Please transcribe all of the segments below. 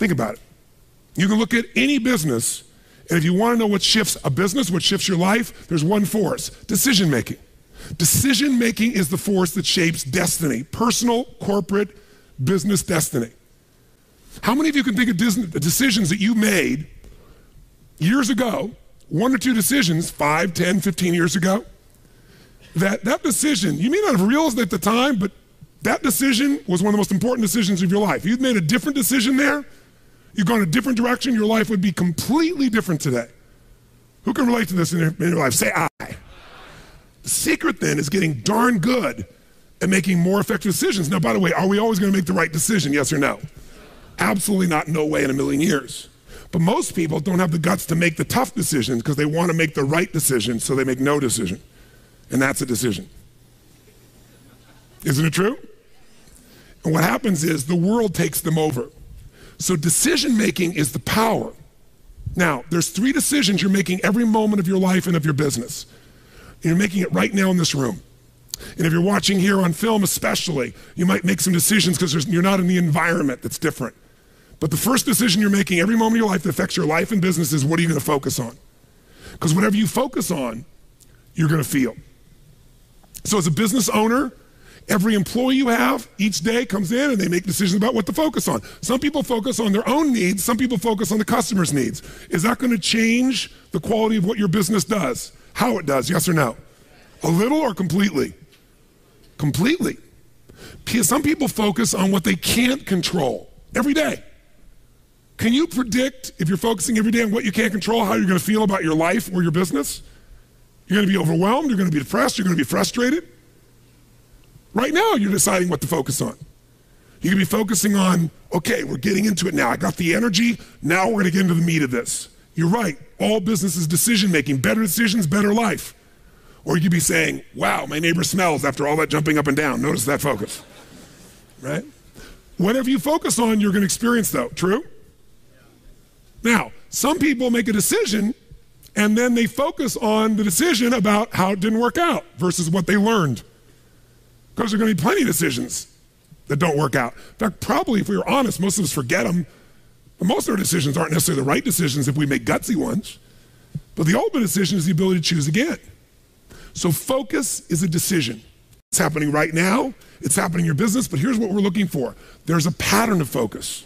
Think about it. You can look at any business, and if you want to know what shifts a business, what shifts your life, there's one force: decision-making. Decision-making is the force that shapes destiny, personal, corporate, business destiny. How many of you can think of decisions that you made years ago, 1 or 2 decisions, 5, 10, 15 years ago, that decision, you may not have realized it at the time, but that decision was one of the most important decisions of your life. If you'd made a different decision there, you've gone a different direction, your life would be completely different today. Who can relate to this in your life? Say I. The secret then is getting darn good at making more effective decisions. Now, by the way, are we always going to make the right decision, yes or no? Absolutely not, no way in a million years. But most people don't have the guts to make the tough decisions because they want to make the right decision, so they make no decision. And that's a decision. Isn't it true? And what happens is the world takes them over. So decision-making is the power. Now, there's 3 decisions you're making every moment of your life and of your business. You're making it right now in this room. And if you're watching here on film especially, you might make some decisions because you're not in the environment that's different. But the first decision you're making every moment of your life that affects your life and business is, what are you going to focus on? Because whatever you focus on, you're going to feel. So as a business owner, every employee you have each day comes in and they make decisions about what to focus on. Some people focus on their own needs, some people focus on the customer's needs. Is that going to change the quality of what your business does? How it does, yes or no? A little or completely? Completely. Some people focus on what they can't control every day. Can you predict, if you're focusing every day on what you can't control, how you're going to feel about your life or your business? You're going to be overwhelmed, you're going to be depressed, you're going to be frustrated. Right now, you're deciding what to focus on. You can be focusing on, okay, we're getting into it now. I got the energy, now we're going to get into the meat of this. You're right, all business is decision-making, better decisions, better life. Or you could be saying, wow, my neighbor smells after all that jumping up and down. Notice that focus, right? Whatever you focus on, you're going to experience though, true? Now, some people make a decision and then they focus on the decision about how it didn't work out versus what they learned. Because there are going to be plenty of decisions that don't work out. In fact, probably if we were honest, most of us forget them. But most of our decisions aren't necessarily the right decisions if we make gutsy ones. But the ultimate decision is the ability to choose again. So focus is a decision. It's happening right now. It's happening in your business. But here's what we're looking for. There's a pattern of focus.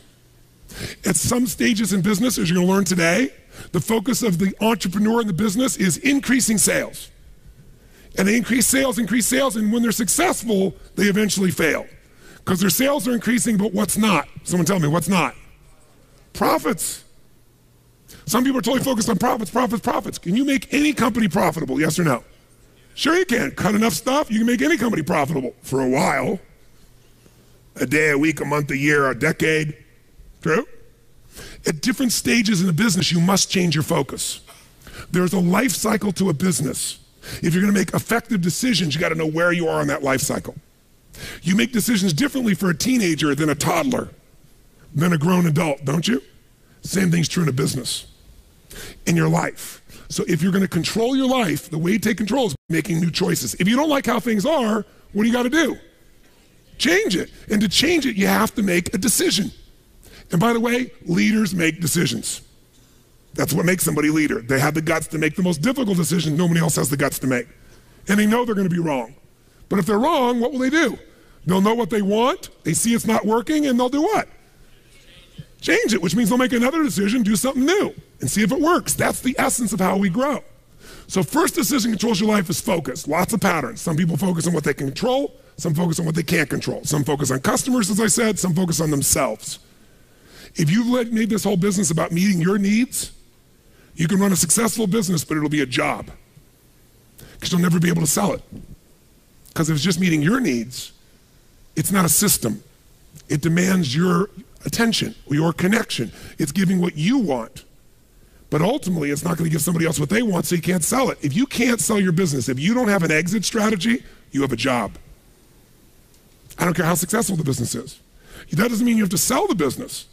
At some stages in business, as you're going to learn today, the focus of the entrepreneur in the business is increasing sales. And they increase sales, and when they're successful, they eventually fail. Because their sales are increasing, but what's not? Someone tell me, what's not? Profits. Some people are totally focused on profits, profits, profits. Can you make any company profitable, yes or no? Sure you can. Cut enough stuff, you can make any company profitable for a while. A day, a week, a month, a year, a decade. True? At different stages in the business, you must change your focus. There's a life cycle to a business. If you're going to make effective decisions, you got to know where you are on that life cycle. You make decisions differently for a teenager than a toddler, than a grown adult, don't you? Same thing's true in a business, in your life. So if you're going to control your life, the way you take control is making new choices. If you don't like how things are, what do you got to do? Change it. And to change it, you have to make a decision. And by the way, leaders make decisions. That's what makes somebody a leader. They have the guts to make the most difficult decisions nobody else has the guts to make. And they know they're going to be wrong. But if they're wrong, what will they do? They'll know what they want, they see it's not working, and they'll do what? Change it, which means they'll make another decision, do something new, and see if it works. That's the essence of how we grow. So first decision controls your life is focus. Lots of patterns. Some people focus on what they can control, some focus on what they can't control. Some focus on customers, as I said, some focus on themselves. If you've made this whole business about meeting your needs, you can run a successful business, but it'll be a job. Because you'll never be able to sell it. Because if it's just meeting your needs, it's not a system. It demands your attention, your connection. It's giving what you want. But ultimately, it's not going to give somebody else what they want, so you can't sell it. If you can't sell your business, if you don't have an exit strategy, you have a job. I don't care how successful the business is. That doesn't mean you have to sell the business.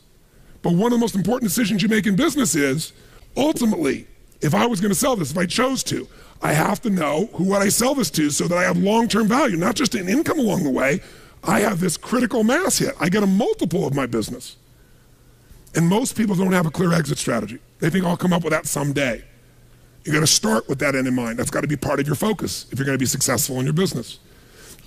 But one of the most important decisions you make in business is, ultimately, if I was going to sell this, if I chose to, I have to know who would I sell this to so that I have long-term value, not just an income along the way. I have this critical mass hit. I get a multiple of my business. And most people don't have a clear exit strategy. They think, I'll come up with that someday. You gotta start with that end in mind. That's gotta be part of your focus if you're gonna be successful in your business.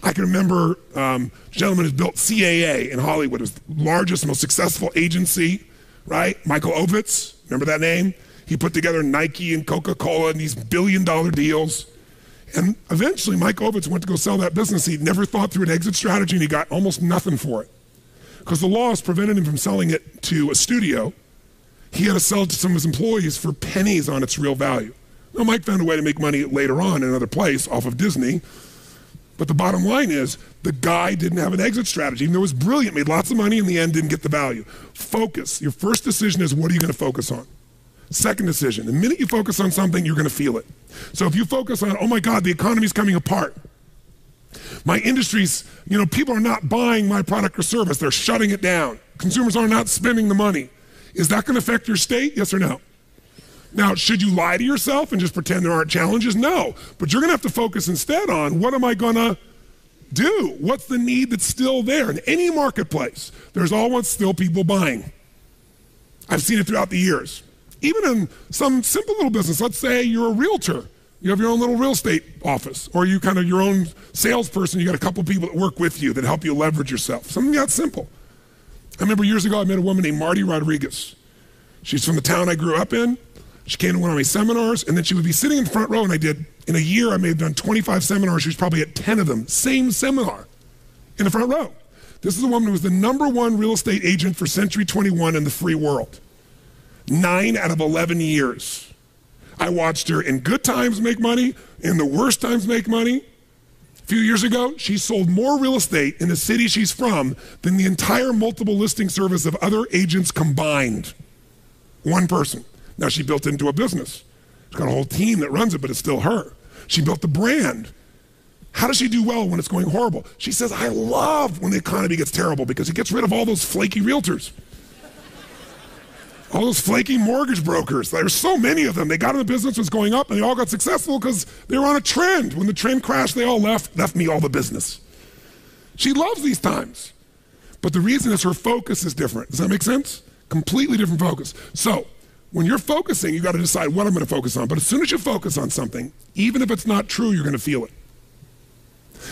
I can remember a gentleman who's built CAA in Hollywood. It was the largest, most successful agency, right? Michael Ovitz, remember that name? He put together Nike and Coca-Cola and these billion-dollar deals. And eventually, Mike Ovitz went to go sell that business. He never thought through an exit strategy, and he got almost nothing for it. Because the laws prevented him from selling it to a studio. He had to sell it to some of his employees for pennies on its real value. Now, Mike found a way to make money later on in another place off of Disney. But the bottom line is, the guy didn't have an exit strategy. Even though it was brilliant, made lots of money, in the end didn't get the value. Focus. Your first decision is, what are you going to focus on? Second decision, the minute you focus on something, you're going to feel it. So if you focus on, oh my God, the economy's coming apart. My industry's, people are not buying my product or service. They're shutting it down. Consumers are not spending the money. Is that going to affect your state? Yes or no? Now, should you lie to yourself and just pretend there aren't challenges? No. But you're going to have to focus instead on, what am I going to do? What's the need that's still there? In any marketplace, there's always still people buying. I've seen it throughout the years. Even in some simple little business, let's say you're a realtor. You have your own little real estate office, or you kind of your own salesperson. You got a couple people that work with you that help you leverage yourself. Something that simple. I remember years ago, I met a woman named Marty Rodriguez. She's from the town I grew up in. She came to one of my seminars, and then she would be sitting in the front row, and in a year, I may have done 25 seminars. She was probably at 10 of them, same seminar, in the front row. This is a woman who was the #1 real estate agent for Century 21 in the free world. 9 out of 11 years. I watched her in good times make money, in the worst times make money. A few years ago, she sold more real estate in the city she's from than the entire multiple listing service of other agents combined. One person. Now she built it into a business. She's got a whole team that runs it, but it's still her. She built the brand. How does she do well when it's going horrible? She says, I love when the economy gets terrible because it gets rid of all those flaky realtors. All those flaky mortgage brokers. There's so many of them. They got in the business, was going up, and they all got successful because they were on a trend. When the trend crashed, they all left me all the business. She loves these times. But the reason is her focus is different. Does that make sense? Completely different focus. So, when you're focusing, you got to decide what I'm going to focus on. But as soon as you focus on something, even if it's not true, you're going to feel it.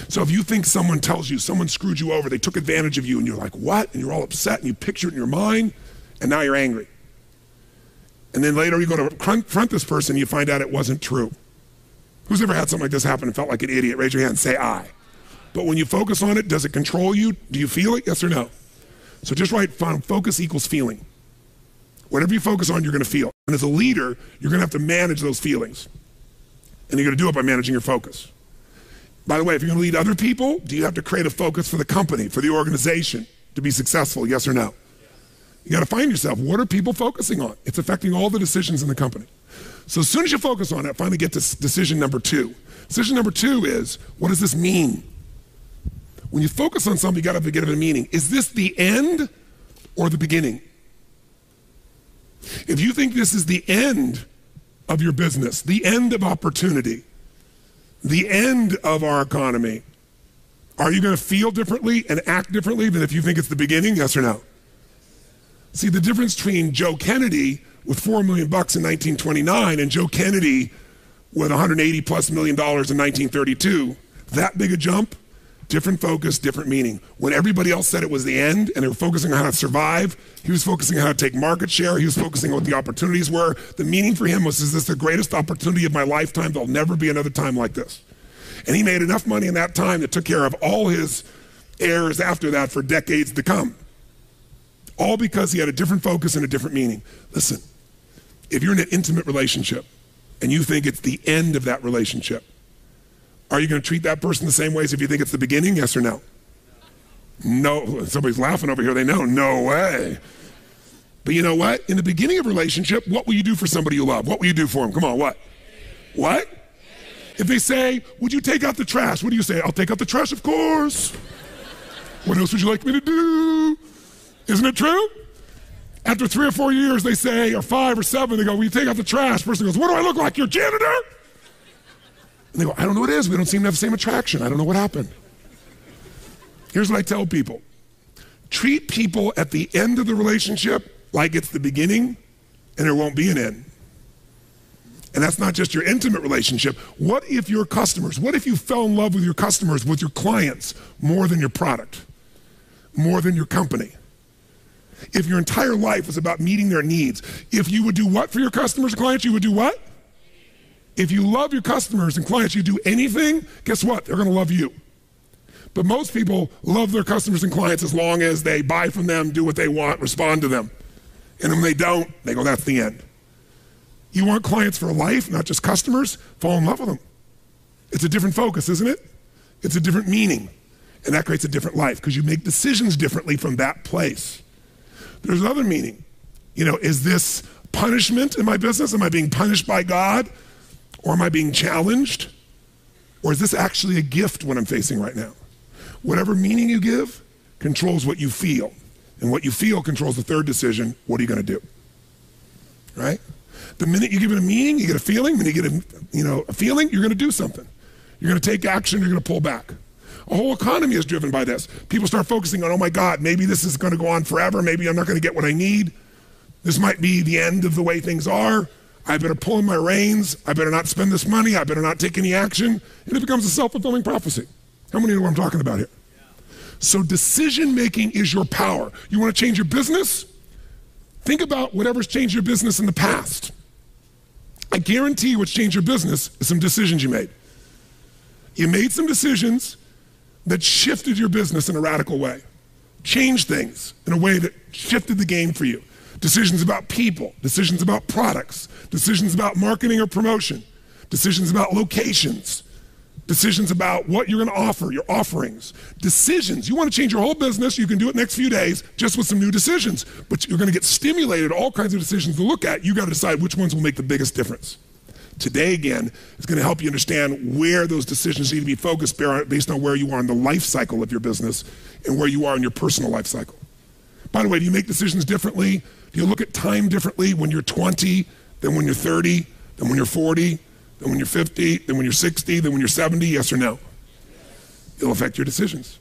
So if you think someone tells you, someone screwed you over, they took advantage of you, and you're like, what? And you're all upset, and you picture it in your mind, and now you're angry. And then later you go to confront this person, and you find out it wasn't true. Who's ever had something like this happen and felt like an idiot? Raise your hand and say, I. But when you focus on it, does it control you? Do you feel it? Yes or no? So just write, focus equals feeling. Whatever you focus on, you're going to feel. And as a leader, you're going to have to manage those feelings. And you're going to do it by managing your focus. By the way, if you're going to lead other people, do you have to create a focus for the company, for the organization to be successful? Yes or no? You got to find yourself, what are people focusing on? It's affecting all the decisions in the company. So as soon as you focus on it, finally get to decision number 2. Decision number 2 is, what does this mean? When you focus on something, you got to give it a meaning. Is this the end or the beginning? If you think this is the end of your business, the end of opportunity, the end of our economy, are you going to feel differently and act differently than if you think it's the beginning? Yes or no? See, the difference between Joe Kennedy with $4 million in 1929 and Joe Kennedy with $180+ million in 1932, that big a jump, different focus, different meaning. When everybody else said it was the end and they were focusing on how to survive, he was focusing on how to take market share. He was focusing on what the opportunities were. The meaning for him was, is this the greatest opportunity of my lifetime? There'll never be another time like this. And he made enough money in that time that took care of all his heirs after that for decades to come. All because he had a different focus and a different meaning. Listen, if you're in an intimate relationship and you think it's the end of that relationship, are you going to treat that person the same way as if you think it's the beginning? Yes or no? No. Somebody's laughing over here. They know. No way. But you know what? In the beginning of a relationship, what will you do for somebody you love? What will you do for them? Come on, what? What? If they say, would you take out the trash? What do you say? I'll take out the trash, of course. What else would you like me to do? Isn't it true? After 3 or 4 years, they say, or 5 or 7, they go, will you take out the trash? Person goes, what do I look like, your janitor? And they go, I don't know what it is. We don't seem to have the same attraction. I don't know what happened. Here's what I tell people. Treat people at the end of the relationship like it's the beginning and there won't be an end. And that's not just your intimate relationship. What if your customers, what if you fell in love with your customers, with your clients, more than your product, more than your company? If your entire life was about meeting their needs, if you would do what for your customers and clients, you would do what? If you love your customers and clients, you do anything, guess what? They're gonna love you. But most people love their customers and clients as long as they buy from them, do what they want, respond to them. And when they don't, they go, that's the end. You want clients for life, not just customers? Fall in love with them. It's a different focus, isn't it? It's a different meaning. And that creates a different life because you make decisions differently from that place. There's another meaning. You know, is this punishment in my business? Am I being punished by God? Or am I being challenged? Or is this actually a gift what I'm facing right now? Whatever meaning you give controls what you feel. And what you feel controls the third decision. What are you going to do? Right? The minute you give it a meaning, you get a feeling. When you get a feeling, you're going to do something. You're going to take action. You're going to pull back. A whole economy is driven by this. People start focusing on, oh my God, maybe this is going to go on forever. Maybe I'm not going to get what I need. This might be the end of the way things are. I better pull in my reins. I better not spend this money. I better not take any action. And it becomes a self-fulfilling prophecy. How many know what I'm talking about here? So decision-making is your power. You want to change your business? Think about whatever's changed your business in the past. I guarantee you what's changed your business is some decisions you made. You made some decisions that shifted your business in a radical way, changed things in a way that shifted the game for you. Decisions about people, decisions about products, decisions about marketing or promotion, decisions about locations, decisions about what you're going to offer, your offerings. Decisions. You want to change your whole business, you can do it next few days just with some new decisions, but you're going to get stimulated, all kinds of decisions to look at. You got to decide which ones will make the biggest difference. Today, again, is going to help you understand where those decisions need to be focused based on where you are in the life cycle of your business and where you are in your personal life cycle. By the way, do you make decisions differently? Do you look at time differently when you're 20 than when you're 30, than when you're 40, than when you're 50, than when you're 60, than when you're 70? Yes or no? It'll affect your decisions.